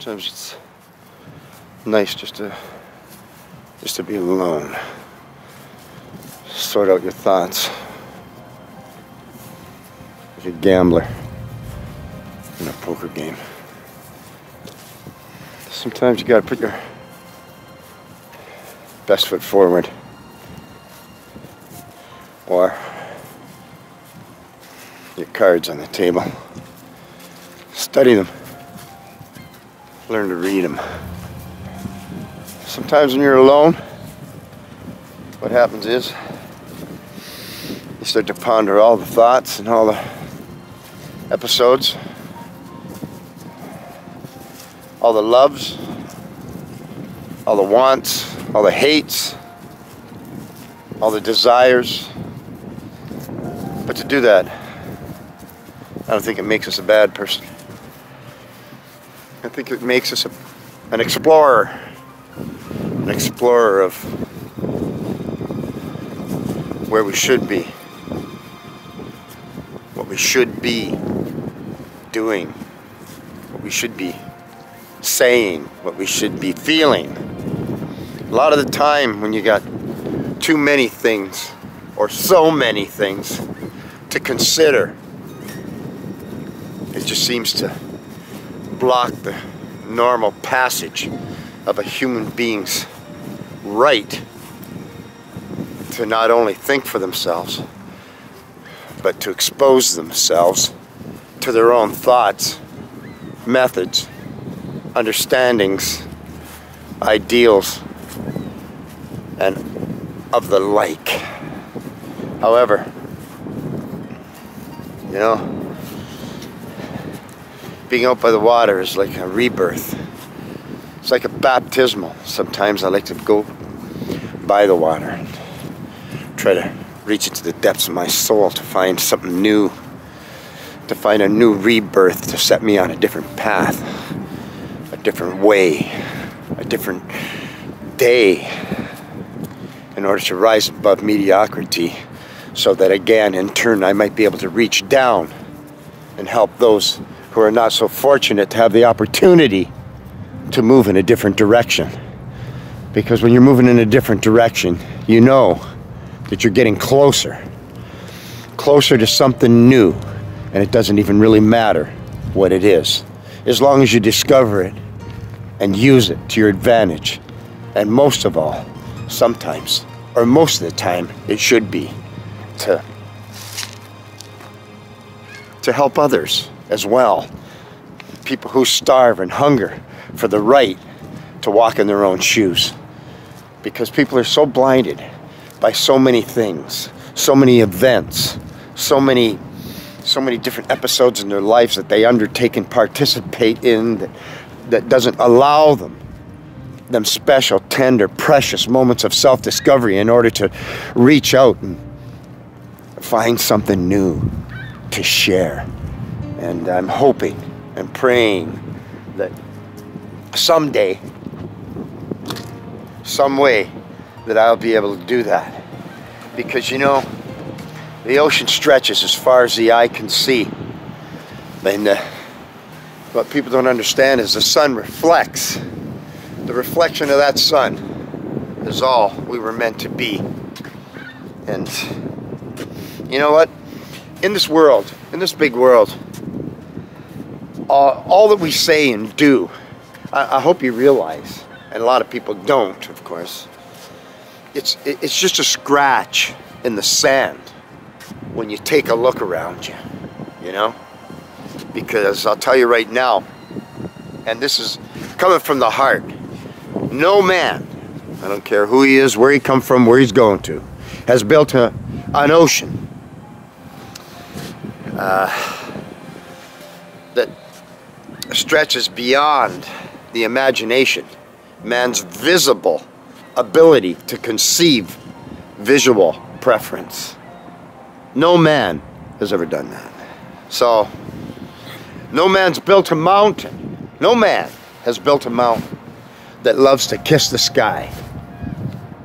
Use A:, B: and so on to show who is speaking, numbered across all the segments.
A: Sometimes it's nice just to be alone. Sort out your thoughts. Like a gambler in a poker game. Sometimes you gotta put your best foot forward. Or your cards on the table. Study them. Learn to read them. Sometimes when you're alone, what happens is you start to ponder all the thoughts and all the episodes, all the loves, all the wants, all the hates, all the desires. But to do that, I don't think it makes us a bad person. I think it makes us an explorer. An explorer of where we should be. What we should be doing. What we should be saying. What we should be feeling. A lot of the time when you got too many things or so many things to consider, it just seems to block the normal passage of a human being's right to not only think for themselves, but to expose themselves to their own thoughts, methods, understandings, ideals, and of the like. However, you know, being out by the water is like a rebirth. It's like a baptismal. Sometimes I like to go by the water and try to reach into the depths of my soul to find something new, to find a new rebirth, to set me on a different path, a different way, a different day, in order to rise above mediocrity, so that again, in turn, I might be able to reach down and help those who are not so fortunate to have the opportunity to move in a different direction. Because when you're moving in a different direction, you know that you're getting closer to something new, and it doesn't even really matter what it is, as long as you discover it and use it to your advantage. And most of all, sometimes, or most of the time, it should be to help others as well. People who starve and hunger for the right to walk in their own shoes. Because people are so blinded by so many things, so many events, so many different episodes in their lives that they undertake and participate in that doesn't allow them special, tender, precious moments of self-discovery in order to reach out and find something new to share. And I'm hoping and praying that someday, some way, that I'll be able to do that. Because, you know, the ocean stretches as far as the eye can see. And what people don't understand is the sun reflects. The reflection of that sun is all we were meant to be. And you know what? In this world, in this big world, all that we say and do, I hope you realize, and a lot of people don't, of course, it's just a scratch in the sand when you take a look around you, you know? Because I'll tell you right now, and this is coming from the heart, no man, I don't care who he is, where he come from, where he's going to, has built an ocean that stretches beyond the imagination, man's visible ability to conceive visual preference. No man has ever done that. So, no man's built a mountain. No man has built a mountain that loves to kiss the sky,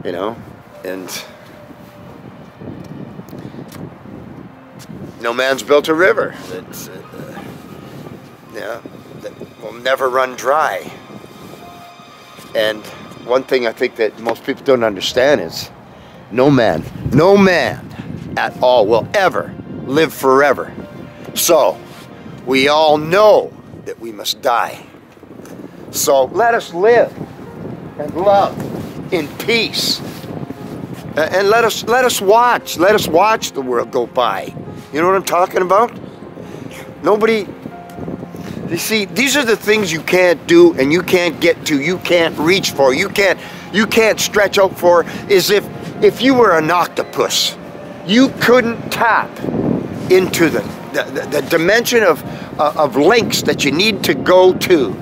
A: you know, and no man's built a river that's, that will never run dry. And one thing I think that most people don't understand is no man at all will ever live forever. So we all know that we must die. So let us live and love in peace. And let us watch the world go by. You know what I'm talking about? Nobody, you see, these are the things you can't do and you can't get to, you can't reach for, you can't stretch out for. Is if you were an octopus, you couldn't tap into the dimension of lengths that you need to go to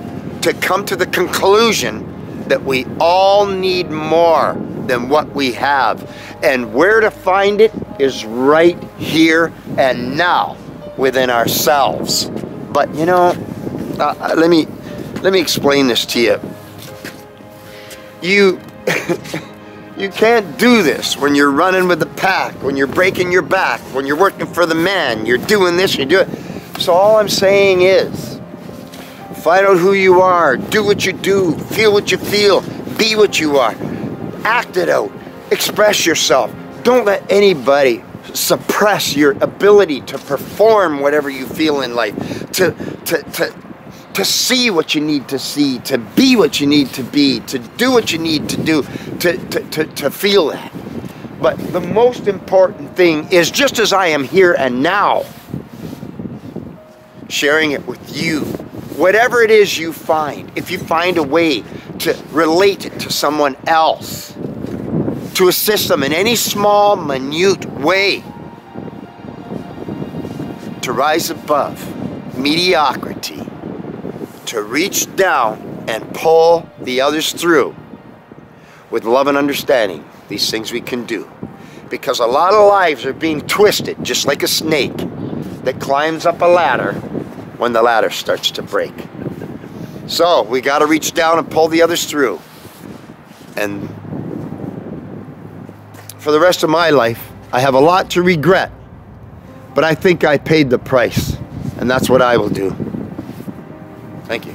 A: come to the conclusion that we all need more than what we have. And where to find it is right here and now within ourselves. But you know, let me explain this to you. You can't do this when you're running with the pack, when you're breaking your back, when you're working for the man, you're doing this, you do it. So all I'm saying is, find out who you are, do what you do, feel what you feel, be what you are, act it out, express yourself. Don't let anybody suppress your ability to perform whatever you feel in life, to see what you need to see, to be what you need to be, to do what you need to do, to feel that. But the most important thing is, just as I am here and now, sharing it with you. Whatever it is you find, if you find a way to relate it to someone else, to assist them in any small, minute way, to rise above mediocrity, to reach down and pull the others through with love and understanding, these things we can do. Because a lot of lives are being twisted, just like a snake that climbs up a ladder when the ladder starts to break. So we got to reach down and pull the others through. And for the rest of my life, I have a lot to regret, but I think I paid the price, and that's what I will do. Thank you.